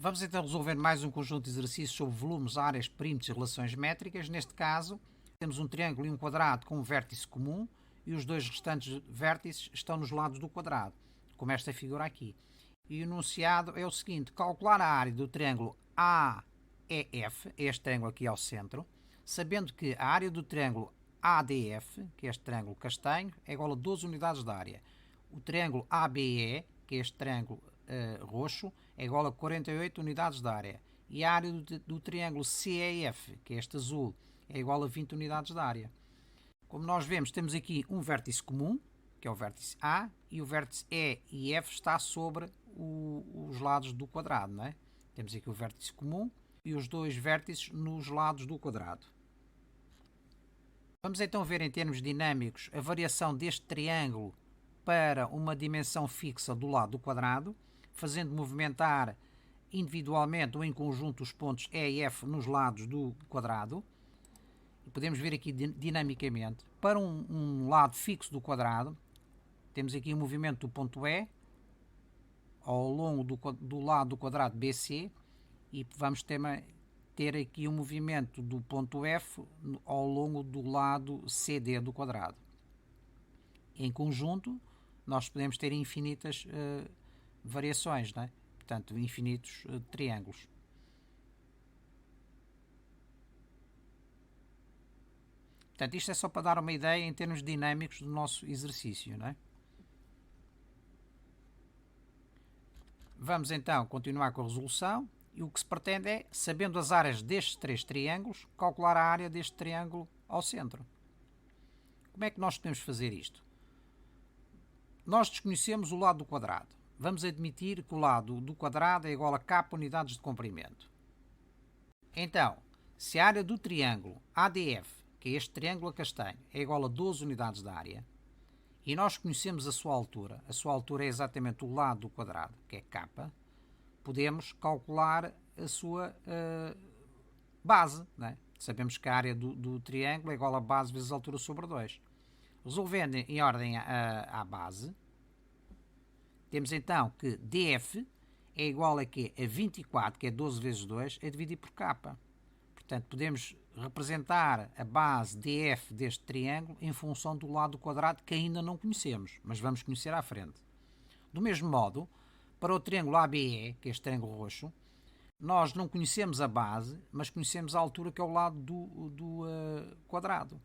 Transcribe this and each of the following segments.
Vamos então resolver mais um conjunto de exercícios sobre volumes, áreas, perímetros e relações métricas. Neste caso, temos um triângulo e um quadrado com um vértice comum e os dois restantes vértices estão nos lados do quadrado, como esta figura aqui. E o enunciado é o seguinte: calcular a área do triângulo AEF, este triângulo aqui ao centro, sabendo que a área do triângulo ADF, que é este triângulo castanho, é igual a 12 unidades de área. O triângulo ABE, que é este triângulo roxo, é igual a 48 unidades de área. E a área do triângulo CEF, que é este azul, é igual a 20 unidades de área. Como nós vemos, temos aqui um vértice comum, que é o vértice A, e o vértice E e F está sobre os lados do quadrado, não é? Temos aqui o vértice comum e os dois vértices nos lados do quadrado. Vamos então ver em termos dinâmicos a variação deste triângulo para uma dimensão fixa do lado do quadrado, fazendo movimentar individualmente ou em conjunto os pontos E e F nos lados do quadrado. E podemos ver aqui dinamicamente, para um lado fixo do quadrado, temos aqui o movimento do ponto E ao longo do lado do quadrado BC e vamos ter aqui o movimento do ponto F ao longo do lado CD do quadrado. Em conjunto, nós podemos ter infinitas variações, não é? Portanto, infinitos triângulos. Portanto, isto é só para dar uma ideia em termos dinâmicos do nosso exercício, não é? Vamos então continuar com a resolução e o que se pretende é, sabendo as áreas destes três triângulos, calcular a área deste triângulo ao centro. Como é que nós podemos fazer isto? Nós desconhecemos o lado do quadrado. Vamos admitir que o lado do quadrado é igual a k unidades de comprimento. Então, se a área do triângulo ADF, que é este triângulo a castanho, é igual a 12 unidades de área, e nós conhecemos a sua altura é exatamente o lado do quadrado, que é k, podemos calcular a sua base, não é? Sabemos que a área do triângulo é igual a base vezes a altura sobre 2. Resolvendo em ordem à base, temos então que DF é igual a quê? A 24, que é 12 vezes 2, a dividir por K. Portanto, podemos representar a base DF deste triângulo em função do lado do quadrado que ainda não conhecemos, mas vamos conhecer à frente. Do mesmo modo, para o triângulo ABE, que é este triângulo roxo, nós não conhecemos a base, mas conhecemos a altura que é o lado do quadrado.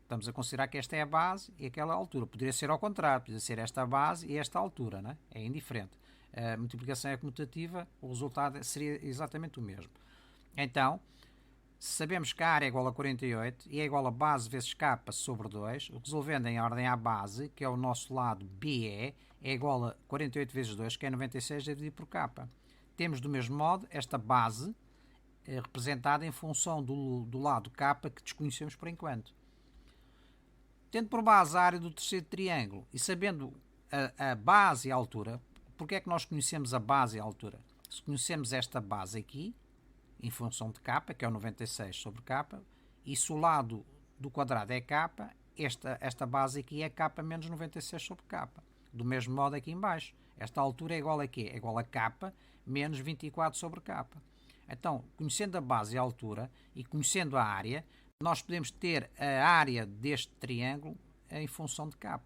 Estamos a considerar que esta é a base e aquela altura. Poderia ser ao contrário, poderia ser esta a base e esta a altura, não é? É indiferente. A multiplicação é comutativa, o resultado seria exatamente o mesmo. Então, sabemos que a área é igual a 48 e é igual a base vezes k sobre 2, resolvendo em ordem à base, que é o nosso lado BE, é igual a 48 vezes 2, que é 96, dividido por k. Temos do mesmo modo esta base representada em função do lado k que desconhecemos por enquanto. Tendo por base a área do terceiro triângulo e sabendo a base e a altura, porque é que nós conhecemos a base e a altura? Se conhecemos esta base aqui, em função de k, que é o 96 sobre k, e se o lado do quadrado é k, esta base aqui é k menos 96 sobre k. Do mesmo modo aqui em baixo. Esta altura é igual a quê? É igual a k menos 24 sobre k. Então, conhecendo a base e a altura e conhecendo a área, nós podemos ter a área deste triângulo em função de k.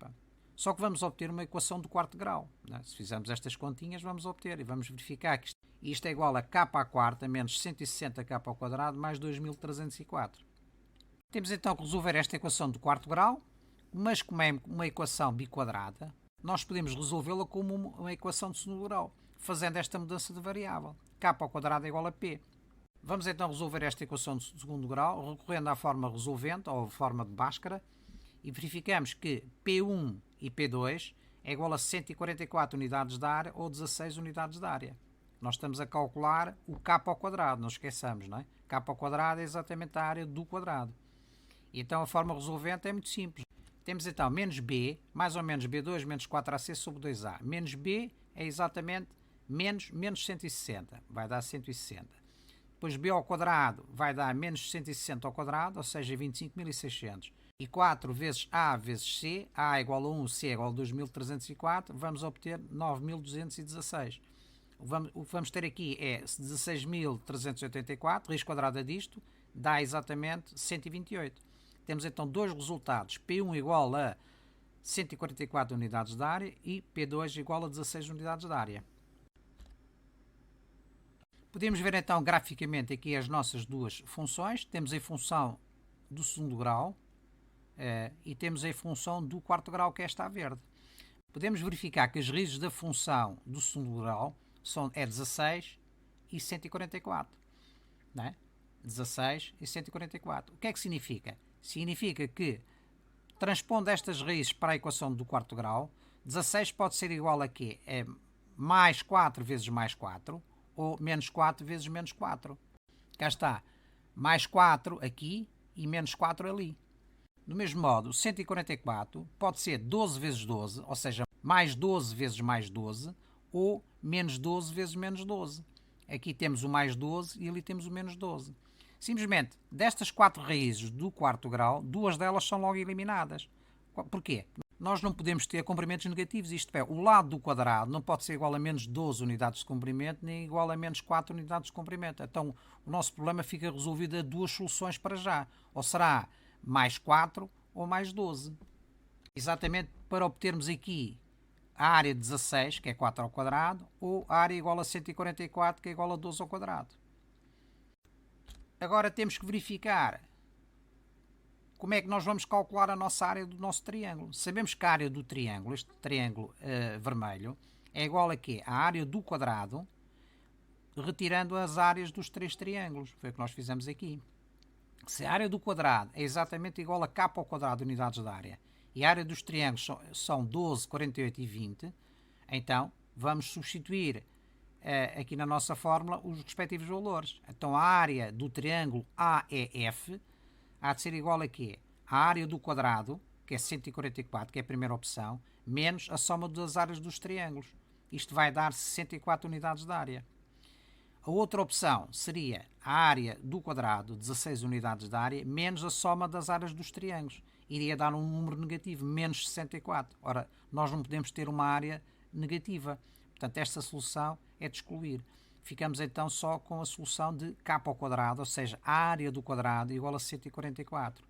Só que vamos obter uma equação do quarto grau, né? Se fizermos estas continhas, vamos obter e vamos verificar que isto é igual a k à quarta menos 160k ao quadrado mais 2304. Temos então que resolver esta equação do quarto grau, mas como é uma equação biquadrada, nós podemos resolvê-la como uma equação de segundo grau, fazendo esta mudança de variável. K ao quadrado é igual a p. Vamos então resolver esta equação de segundo grau, recorrendo à forma resolvente, ou forma de Bhaskara, e verificamos que P1 e P2 é igual a 144 unidades de área ou 16 unidades de área. Nós estamos a calcular o K ao quadrado, não esqueçamos, não é? K ao quadrado é exatamente a área do quadrado. E então a forma resolvente é muito simples. Temos então menos B, mais ou menos B2 menos 4AC sobre 2A. Menos B é exatamente menos 160, vai dar 160. Depois b ao quadrado vai dar menos 160 ao quadrado, ou seja, 25.600. E 4 vezes a vezes c, a igual a 1, c igual a 2.304, vamos obter 9.216. O que vamos ter aqui é 16.384, raiz quadrada disto, dá exatamente 128. Temos então dois resultados, P1 igual a 144 unidades de área e P2 igual a 16 unidades de área. Podemos ver então graficamente aqui as nossas duas funções. Temos a função do segundo grau e temos a função do quarto grau, que é esta verde. Podemos verificar que as raízes da função do segundo grau é 16 e 144. Não é? 16 e 144. O que é que significa? Significa que, transpondo estas raízes para a equação do quarto grau, 16 pode ser igual a quê? É mais 4 vezes mais 4, ou menos 4 vezes menos 4. Cá está. Mais 4 aqui e menos 4 ali. Do mesmo modo, 144 pode ser 12 vezes 12, ou seja, mais 12 vezes mais 12, ou menos 12 vezes menos 12. Aqui temos o mais 12 e ali temos o menos 12. Simplesmente, destas 4 raízes do quarto grau, 2 delas são logo eliminadas. Porquê? Nós não podemos ter comprimentos negativos, isto é, o lado do quadrado não pode ser igual a menos 12 unidades de comprimento, nem igual a menos 4 unidades de comprimento. Então, o nosso problema fica resolvido a duas soluções para já. Ou será mais 4 ou mais 12. Exatamente para obtermos aqui a área 16, que é 4 ao quadrado, ou a área igual a 144, que é igual a 12 ao quadrado. Agora temos que verificar como é que nós vamos calcular a nossa área do nosso triângulo. Sabemos que a área do triângulo, este triângulo vermelho, é igual a quê? A área do quadrado, retirando as áreas dos três triângulos. Foi o que nós fizemos aqui. Se a área do quadrado é exatamente igual a k ao quadrado de unidades de área, e a área dos triângulos são 12, 48 e 20, então vamos substituir aqui na nossa fórmula os respectivos valores. Então a área do triângulo AEF há de ser igual a quê? A área do quadrado, que é 144, que é a primeira opção, menos a soma das áreas dos triângulos. Isto vai dar 64 unidades de área. A outra opção seria a área do quadrado, 16 unidades de área, menos a soma das áreas dos triângulos. Iria dar um número negativo, menos 64. Ora, nós não podemos ter uma área negativa. Portanto, esta solução é de excluir. Ficamos então só com a solução de k ao quadrado, ou seja, a área do quadrado é igual a 144.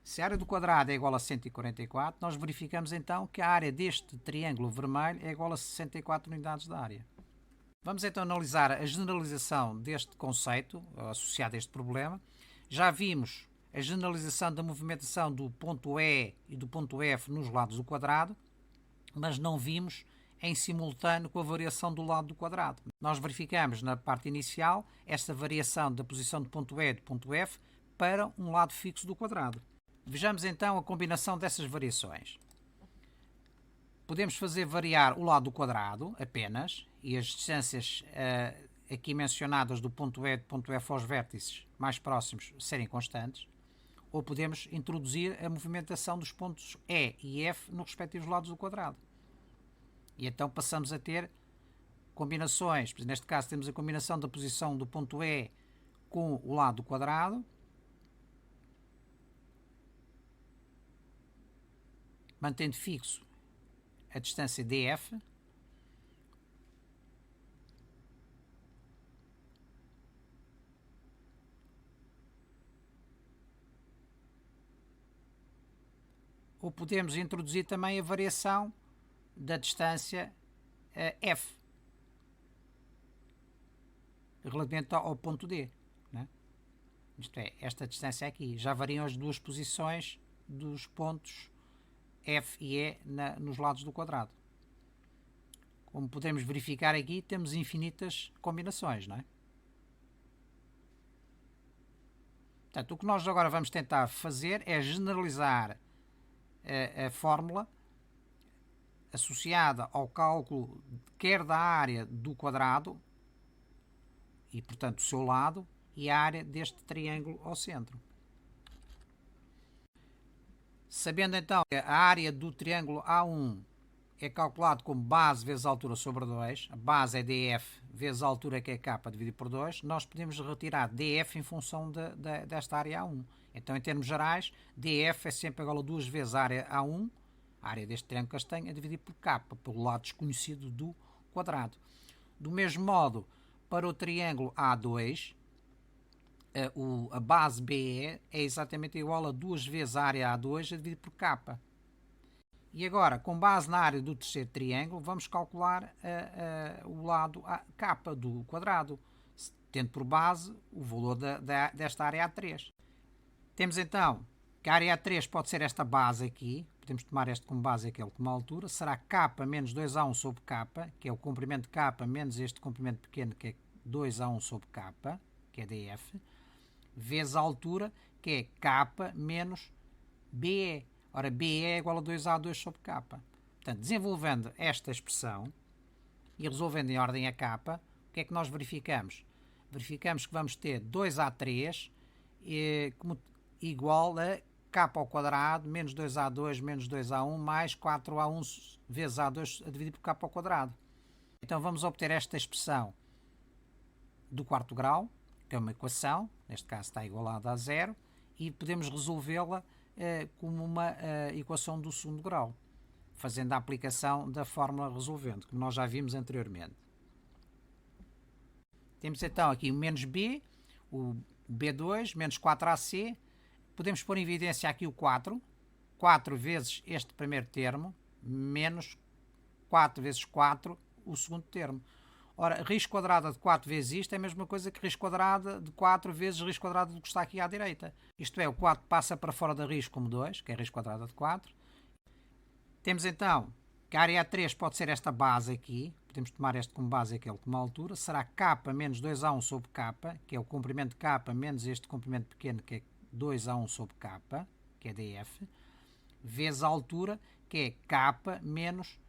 Se a área do quadrado é igual a 144, nós verificamos então que a área deste triângulo vermelho é igual a 64 unidades de área. Vamos então analisar a generalização deste conceito associado a este problema. Já vimos a generalização da movimentação do ponto E e do ponto F nos lados do quadrado, mas não vimos em simultâneo com a variação do lado do quadrado. Nós verificamos na parte inicial esta variação da posição do ponto E e do ponto F para um lado fixo do quadrado. Vejamos então a combinação dessas variações. Podemos fazer variar o lado do quadrado apenas e as distâncias aqui mencionadas do ponto E e do ponto F aos vértices mais próximos serem constantes, ou podemos introduzir a movimentação dos pontos E e F nos respectivos lados do quadrado. E então passamos a ter combinações. Neste caso temos a combinação da posição do ponto E com o lado do quadrado, mantendo fixo a distância DF, ou podemos introduzir também a variação da distância F relativamente ao ponto D, né? Isto é, esta distância aqui. Já variam as duas posições dos pontos F e E nos lados do quadrado. Como podemos verificar aqui, temos infinitas combinações, não é? Portanto, o que nós agora vamos tentar fazer é generalizar a fórmula associada ao cálculo quer da área do quadrado e, portanto, do seu lado, e a área deste triângulo ao centro. Sabendo então que a área do triângulo A1 é calculado como base vezes a altura sobre 2, a base é DF vezes a altura que é K dividido por 2, nós podemos retirar DF em função desta área A1. Então, em termos gerais, DF é sempre igual a 2 vezes a área A1, a área deste triângulo castanho, a dividir por K, pelo lado desconhecido do quadrado. Do mesmo modo, para o triângulo A2, a base BE é exatamente igual a 2 vezes a área A2 dividido por K. E agora, com base na área do terceiro triângulo, vamos calcular o lado K do quadrado, tendo por base o valor desta área A3. Temos então que a área A3 pode ser esta base aqui, podemos tomar este como base e aquele como altura, será K menos 2A1 sobre K, que é o comprimento de K menos este comprimento pequeno, que é 2A1 sobre K, que é DF, vezes a altura, que é K menos BE. Ora, BE é igual a 2A2 sobre K. Portanto, desenvolvendo esta expressão e resolvendo em ordem a K, o que é que nós verificamos? Verificamos que vamos ter 2A3 igual a K ao quadrado menos 2A2 menos 2A1 mais 4A1 vezes A2 a dividir por K ao quadrado. Então vamos obter esta expressão do quarto grau, que é uma equação, neste caso está igualada a zero, e podemos resolvê-la como uma equação do segundo grau, fazendo a aplicação da fórmula resolvendo, como nós já vimos anteriormente. Temos então aqui o menos B, o B2, menos 4AC, podemos pôr em evidência aqui o 4 vezes este primeiro termo, menos 4 vezes 4 o segundo termo. Ora, raiz quadrada de 4 vezes isto é a mesma coisa que raiz quadrada de 4 vezes raiz quadrada do que está aqui à direita. Isto é, o 4 passa para fora da raiz como 2, que é raiz quadrada de 4. Temos então que a área A3 pode ser esta base aqui, podemos tomar este como base e aquele como altura, será K menos 2A1 sobre K, que é o comprimento de K menos este comprimento pequeno, que é 2A1 sobre K, que é DF, vezes a altura, que é K menos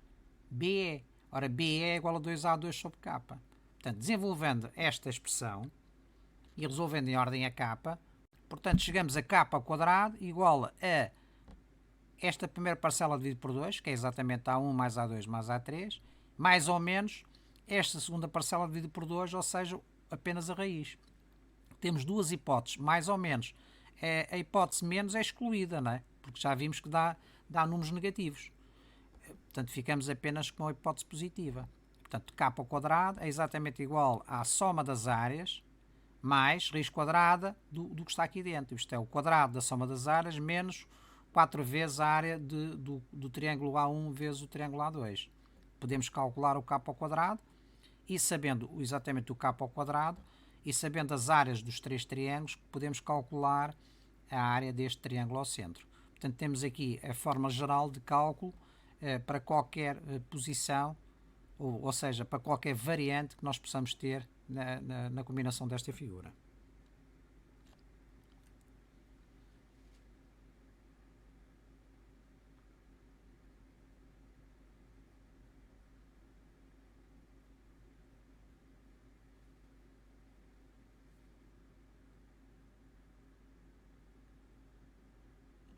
BE. Ora, BE é igual a 2A2 sobre K. Portanto, desenvolvendo esta expressão e resolvendo em ordem a K, portanto, chegamos a K ao quadrado igual a esta primeira parcela dividido por 2, que é exatamente A1 mais A2 mais A3, mais ou menos esta segunda parcela dividido por 2, ou seja, apenas a raiz. Temos duas hipóteses, mais ou menos. A hipótese menos é excluída, não é? Porque já vimos que dá números negativos. Portanto, ficamos apenas com a hipótese positiva. Portanto, K ao quadrado é exatamente igual à soma das áreas mais raiz quadrada do que está aqui dentro. Isto é, o quadrado da soma das áreas menos 4 vezes a área do triângulo A1 vezes o triângulo A2. Podemos calcular o K ao quadrado e sabendo exatamente o K ao quadrado e sabendo as áreas dos três triângulos, podemos calcular a área deste triângulo ao centro. Portanto, temos aqui a forma geral de cálculo para qualquer posição, ou seja, para qualquer variante que nós possamos ter na combinação desta figura.